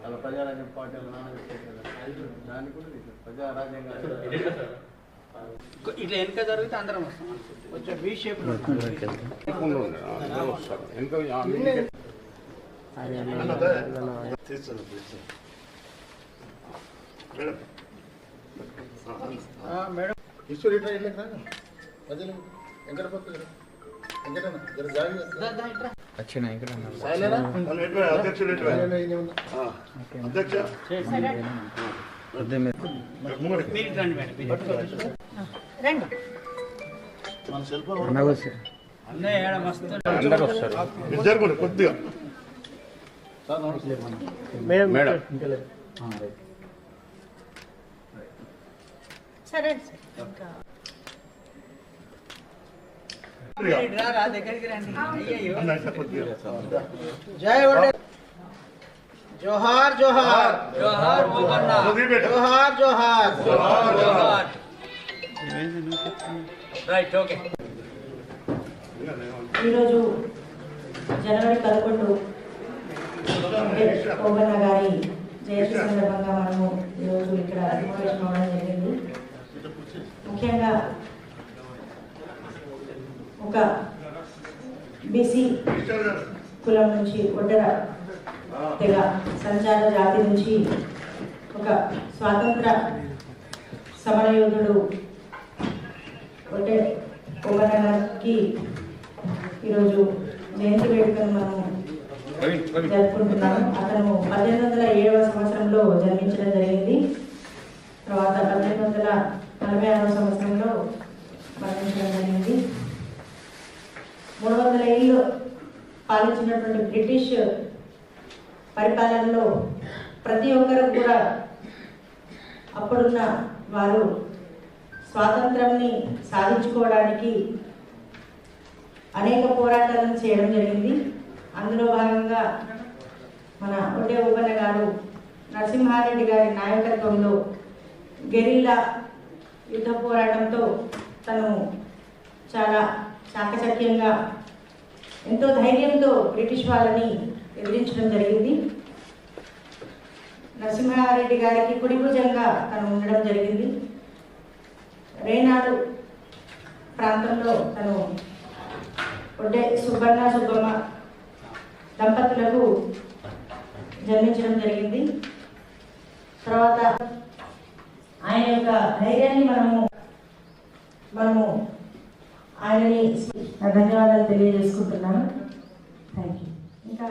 అలా ప్రజారాజ్యం పార్టీలు దాన్ని కూడా ప్రజారాజ్యంగా ఇట్లా వెనక జరిగితే అందరం వస్తాం కొంచెం వీ షేప్ మేడం ఈశ్వరి కొద్దిగా మేడం సరే जोहार जोहार जोहार जोहार जोहार जोहार రైట్ ఓకే ఈరోజు జనవరి 11 ఓబన్న గారి జయంతి సందర్భంగా మనము ఈరోజు ఇక్కడ సమావేశం అవడం జరిగింది. ముఖ్యంగా ఒక బీసీ కులం నుంచి ఒడ్డర తెగ సంచార జాతి నుంచి ఒక స్వాతంత్ర సమరయోధుడు ఒడ్డే ఓబన్న గారికి ఈరోజు జయంతి వేడుకను మనం జరుపుకుంటున్నాము. అతను 1807వ సంవత్సరంలో జన్మించడం జరిగింది. తర్వాత 1846వ సంవత్సరంలో మరణించడం జరిగింది. 300 ఏళ్ళు పాలించినటువంటి బ్రిటిష్ పరిపాలనలో ప్రతి ఒక్కరు కూడా అప్పుడున్న వారు స్వాతంత్రాన్ని సాధించుకోవడానికి అనేక పోరాటాలను చేయడం జరిగింది. అందులో భాగంగా మన ఒడ్డే ఓబన్న గారు నరసింహారెడ్డి గారి నాయకత్వంలో గెరిల్లా యుద్ధ పోరాటంతో తను చాలా చాకచక్యంగా ఎంతో ధైర్యంతో బ్రిటిష్ వాళ్ళని ఎదిరించడం జరిగింది. నరసింహారెడ్డి గారికి కుడిభుజంగా తను ఉండడం జరిగింది. రేనాడు ప్రాంతంలో తను ఒడ్డే సుబ్బన్న సుబ్బమ్మ దంపతులకు జన్మించడం జరిగింది. తర్వాత ఆయన యొక్క ధైర్యాన్ని మనము ఆయనని ధన్యవాదాలు తెలియజేసుకుంటున్నాను. Thank you. ఇంకా